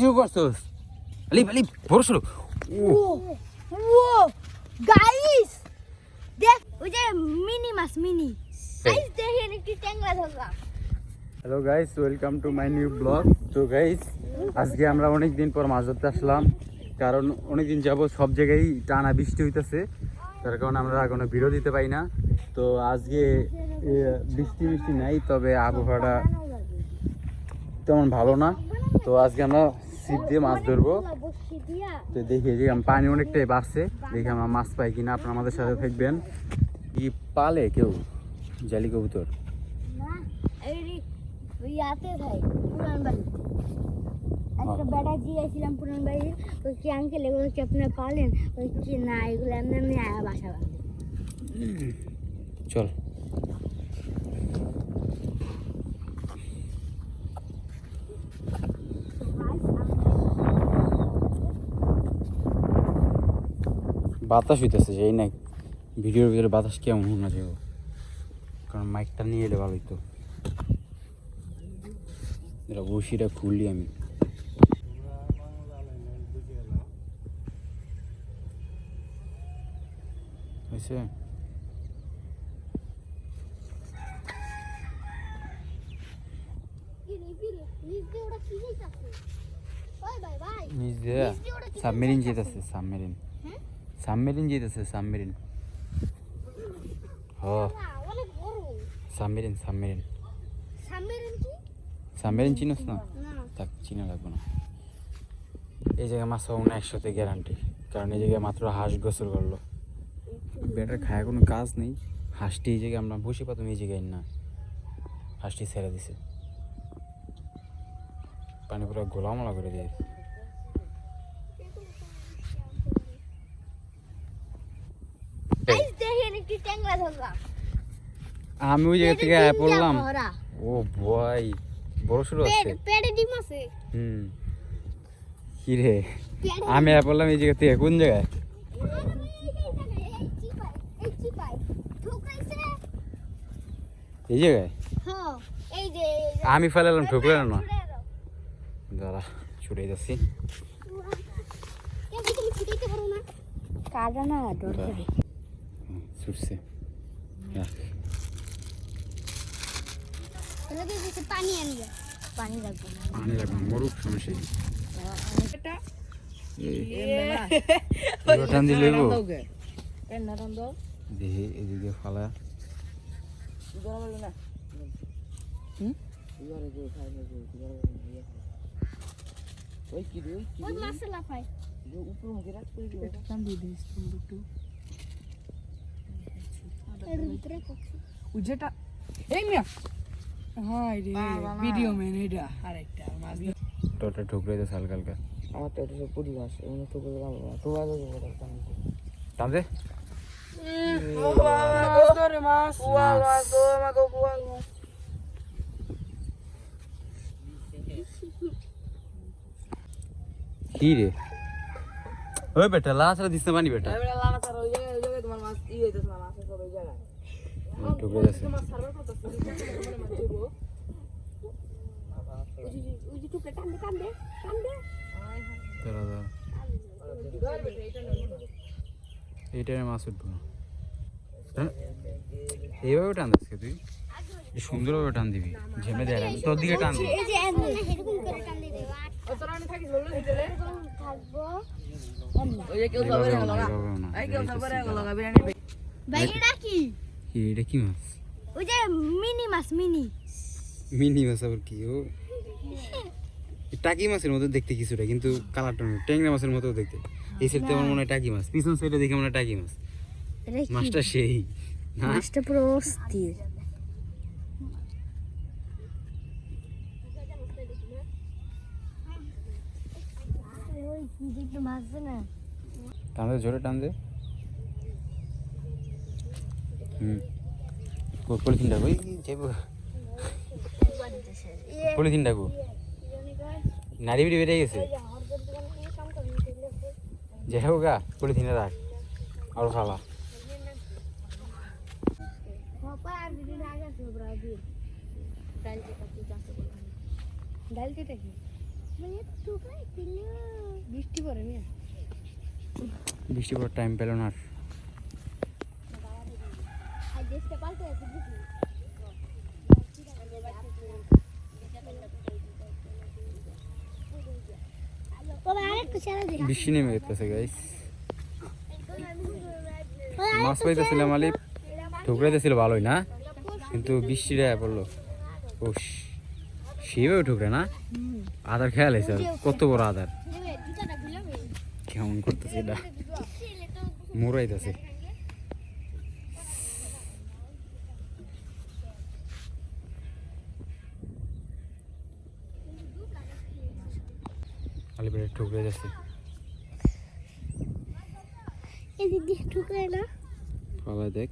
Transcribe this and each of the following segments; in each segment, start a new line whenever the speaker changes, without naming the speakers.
কিছু করছস আলিপ আলিপ বড় সরো
ও গাইস দেখ ওই যে মিনি মাছ মিনি গাইস দেখেন একটু ট্যাংরা ধরলাম।
Hello guys, welcome to my new blog. তো গাইস, আজকে আমরা অনেক দিন পর মাছ ধরতে আসলাম, কারণ অনেক দিন যাবো সব জায়গায় টানা বৃষ্টি হইতেছে, তার কারণে আমরা কোনো ভিডিও দিতে পারি না। তো আজকে বৃষ্টি নাই, তবে আবহাওয়াটা তেমন ভালো না। তো আজকে আমরা ছিপ দিয়ে মাছ ধরবো। তো দেখি যে পানি অনেকটাই বাড়ছে, দেখি আমরা মাছ পাই কিনা। আপনারা আমাদের সাথে থাকবেন। কি পালে কেউ জালি কবুতর?
না এই ইয়াতে ভাই পুরান বাড়ি একটা বেটা জিয়াছিলাম পুরান বাড়ি, ওই কি আঙ্কেল এগুলো কি আপনারা পালেন? ওই কি না, এগুলো এমনি এমনি আয়া বাসা বাঁধে।
চল বাতাস হইতেছে, সেই না ভিডিওর ভিতরে বাতাস কেমন শোনা যাবে, কারণ মাইকটা নিয়ে এলে ভালোই। তো এটা বসিটা খুললি আমি হয়েছে। নিচ দিয়ে সাবমেরিন যেতেছে, সাবমেরিন সাবমেরিন যেতেছে, সাবমেরিন। হ সাবমেরিন সাবমেরিন সাবমেরিন চিনোস না? তাক চিনা লাগবে না। এই জায়গায় মাছ পাবো না 100তে গ্যারান্টি, কারণ এই জায়গায় মাত্র হাঁস গোসল করলো। বেটার খায় কোনো কাজ নেই। হাঁসটি এই জায়গায় আমরা বসে পাতাম, এই জায়গায় না, হাঁসটি ছেড়ে দিছে, পানি পুরো গোলামলা করে দিয়েছে। আমি ওই জায়গা থেকে পড়লাম। ও ভাই, বড় শুরু আছে। কি রে, আমি পড়লাম এই জায়গা থেকে। কোন জায়গায়? এই জায়গায় আমি ফেলালাম, ঠুকলে না। দাঁড়া, ছুটে যাচ্ছি। ছুটছে, পানি লাগবে, মরুক সমস্যা নেই। টান দিলে দেখি এদিকে ফালা। ঠুকরে হালকা হালকা আমার তো পুরি মাছ টানতে কি রে? ওই বেটা লাচরা দিস না পানি বেটা। ঠুকরে যাচ্ছে। এইটারে মাছ উঠবো না, এইভাবে টান দিস তুই, সুন্দরভাবে টান দিবি, ঝেমে দেখ তোর দিকে টান দিবি। এটা কি মাছ?
ওই যে মিনি মাছ, মিনি
মিনি মাছ আবার কি? ও টাকি মাছের মতো দেখতে কিছুটা, কিন্তু কালারটা ট্যাংরা মাছের মতো দেখতে। এই সাইডে আমার মনে হয় টাকি মাছ, পিছন সাইডে দেখে মনে হয় টাকি মাছ। মাছটা সেই
মাছটা পুরো অস্থির।
টান দে, জোরে টান দে। পলিথিন ডাকো, পলিথিন ডাকো। নারী বিড়ি বেড়ে গেছে, যাই হোক গা, পলিথিনে রাখ আর ফালা।
বৃষ্টি পড়ে না
বৃষ্টি পড়ার টাইম পেল না আর।
আর দেশটা পাল্টে আছে বুঝলি বাবা আরেকটু ছেড়ে দে
বৃষ্টি নেমে যেতেছে গাইস। মাছ পাইতেছিলাম আলিপ, ঠুকরাইতেছিল ভালোই না, কিন্তু বৃষ্টিটা পড়লো। ও সেভাবে ঠুকরে না, আদার খেয়াল হয়েছে কত বড় আদার, কেমন করতেছে এটা, মুরাইতেছে। আলিপের ঠুকরে যাচ্ছে,
এদিক দিয়ে ঠুকরে না
বাবা দেখ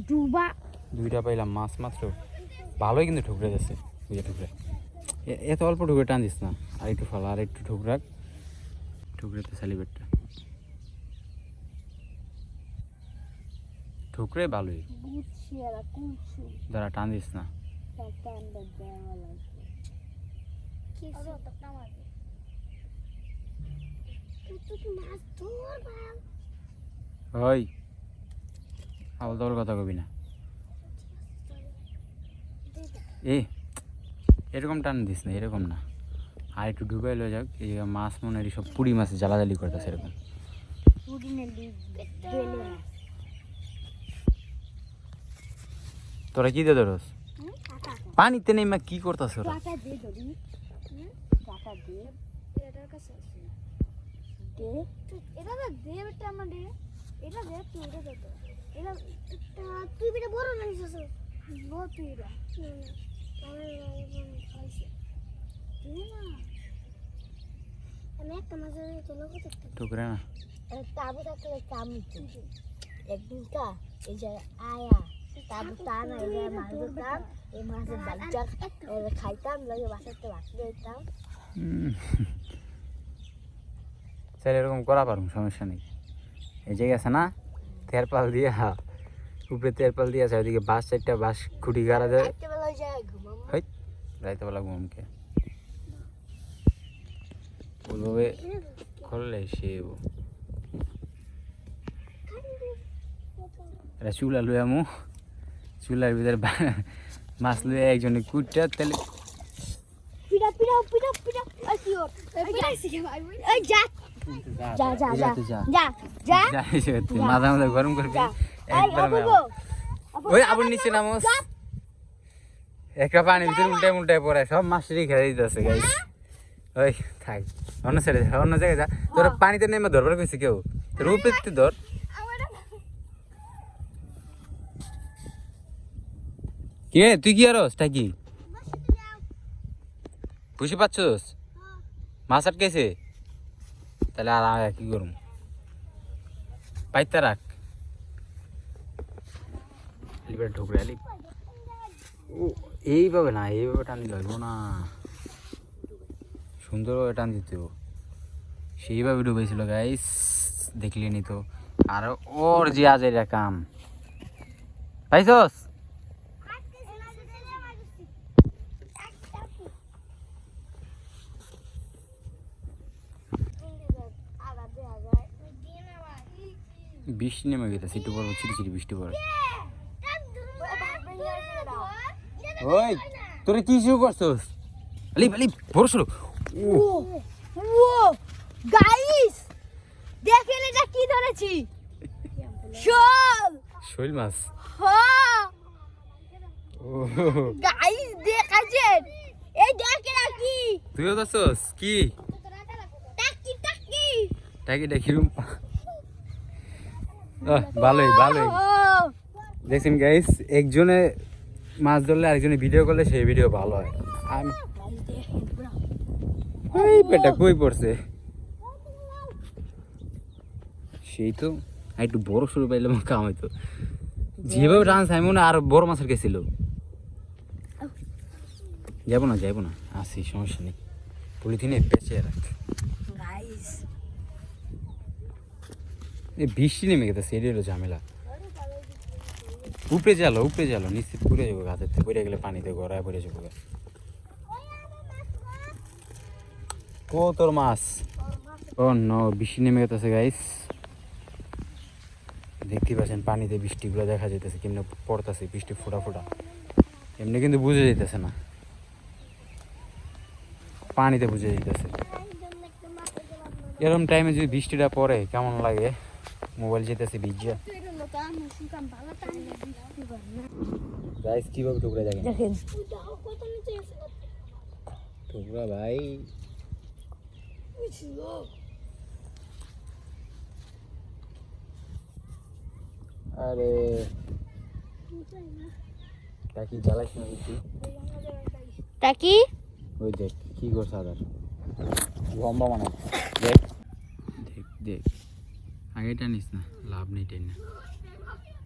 ডুবা
দুইটা পাইলাম মাছ মাত্র, ভালোই কিন্তু ঠুকরে যাচ্ছে। দুইটা ঠুকরে, এত অল্প ঠুকরে টান দিস না, আর একটু ফালা, আর একটু ঠুকরাক, ঠুকরেতে সালিবেটটা ঠুকরে ভালোই,
গুছিয়ারা কুচু
যারা টান দিস না।
টান্ডা দেওয়া লাগবে কি তো টামাবে তুই মাছ ধর বাল
ওই আবল তাবল কথা কবি না, এরকম টান দিস না, এরকম না, আর একটু ঢুকাই লো যাক। এই মাছ মনে হয় সব পুরি মাছ জ্বালাজালি করতেছে এরকম। তোরা কি দে ধরস পানিতে নেই মা, কি করতেছ ওরা?
তুই বেটা বড় না নিছিস তুই আমি একটা মাঝে চলো করতে
ঠুকরে না
তাবু থাকতে আমি একদিন কা এই যে আয়া তাবু তা না এই যে মাছ ধরতাম, এই মাছের বাচ্চা খাইতাম, লাগে বাসাতে বাসি দিতাম।
স্যার এরকম করা পারুম, সমস্যা নেই। এই যে গেছে না তেরপাল দিয়া, উপরে তেরপাল দিয়ে আছে, ওইদিকে বাস চারটা বাস খুঁটি গাড়া দেয়,
রাত্রেবেলা যায় ঘুমাম
হয় রাইতেবেলা ঘুমকে ওইভাবে করলে সে এটা চুলা লুয়ে আমু, চুলার ভিতরে মাছ লুয়ে একজনে কুটটা তাহলে
পিড়া পিড়া পিড়া পিড়া এই কি ওর এই যা যা যা যা যা যা
মাথা মাথা গরম করবি একবার। ওই আবার নিচে নামোস, একটা পানির ভিতরে উল্টায় উল্টায় পড়ে সব মাছটারই খেয়ে দিতেছে গাইস। ওই থাক, অন্য ছেড়ে যা, অন্য জায়গায় যা, তোরা পানিতে নেমে ধরবার কইছে কেউ, তোর উপরে ধর। কি রে তুই কি আরস কি বুঝতে পারছস? মাছ আটকেছে, তাহলে আর কি করুম, পাইতে রাখ ঢুকরে আলি। ও এইভাবে না, এইভাবে টান দিতে হইব না, সুন্দরভাবে টান দিতে হইব। সেইভাবে ডুবেছিল গাইস, দেখলি নি তো। আর ওর যে আজ এটা কাম পাইছস, বৃষ্টি নেমে গেছে, একটু পর চিটি বৃষ্টি পড়ে। ওই তোরা কি শুরু করছস? আলি আলি বড় শুরু।
ও গাইস দেখেন এটা কি ধরেছি, শোল
শৈল মাছ।
হ্যাঁ
ও
গাইস দেখাছেন, এই দেখেন কি
তুইও করছস কি?
টাকি টাকি
টাকি টাকি রুম। ভালোই ভালোই দেখছেন গাইস, একজনে মাছ ধরলে আরেকজনে ভিডিও করলে সেই ভিডিও ভালো হয়। আমি এই পেটা কই পড়ছে সেই তো, একটু বড় শুরু পাইলে আমার কাম হইতো। যেভাবে ডান্স আমি মনে হয় আরো বড় মাছের গেছিল। যাবো না আসি, সমস্যা নেই, পলিথিনে পেঁচে রাখ।
গাইস
এই বৃষ্টি নেমে গেছে, সেটাই হলো ঝামেলা। উপরে জালো নিশ্চিত পড়ে যাবো, গাছের থেকে পড়ে গেলে পানিতে গড়ায় পড়ে যাবো। তোর মাছ ও নো বৃষ্টি নেমে গেছে গাইস দেখতে পাচ্ছেন পানিতে বৃষ্টিগুলো দেখা যাইতেছে কেমনে পড়তেছে বৃষ্টি ফোঁটা ফোঁটা এমনি কিন্তু বুঝে যাইতেছে না পানিতে বুঝে যাইতেছে এরকম টাইমে যদি বৃষ্টিটা পড়ে কেমন লাগে মোবাইল যেতেছে ভিজে গাইস কিভাবে টুকরা দেখেন
দেখেন
টুকরা ভাই আরে তাকি জ্বালাইস না কিছু
তা কি
ওই দেখ কি করছে আদার লম্বা মানে দেখ দেখ দেখ আগে টানিস না লাভ নেই টেন না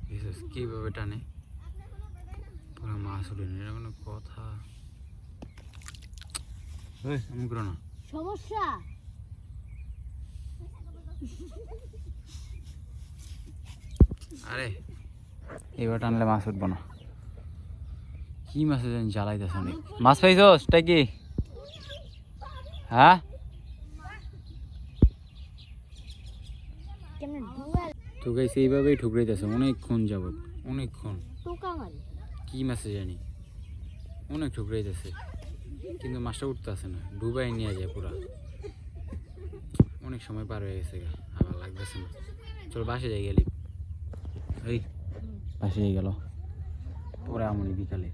বিশেষ কীভাবে টানে পুরো মাছ উঠে না এটা কোনো কথা ওই আমি করো না
সমস্যা
আরে এবার টানলে মাছ উঠবো না কি মাছ জানি জ্বালাইতেছে অনেক মাছ পাইছস কি হ্যাঁ
কেমন ডুয়াল
তো গাইছে এইভাবেই ঠুকরাইতেছে অনেকক্ষণ যাবত অনেকক্ষণ
টোকা মারি
কি মাছে জানি অনেক ঠুকরাইতেছে কিন্তু মাছটা উঠতেছে না ডুবাই নিয়ে যায় পুরা অনেক সময় পার হয়ে গেছে গা, আবার লাগতেছে না চল বাসে যাই গেলি এই বাসে যাই গেল পরে আমনি বিকালে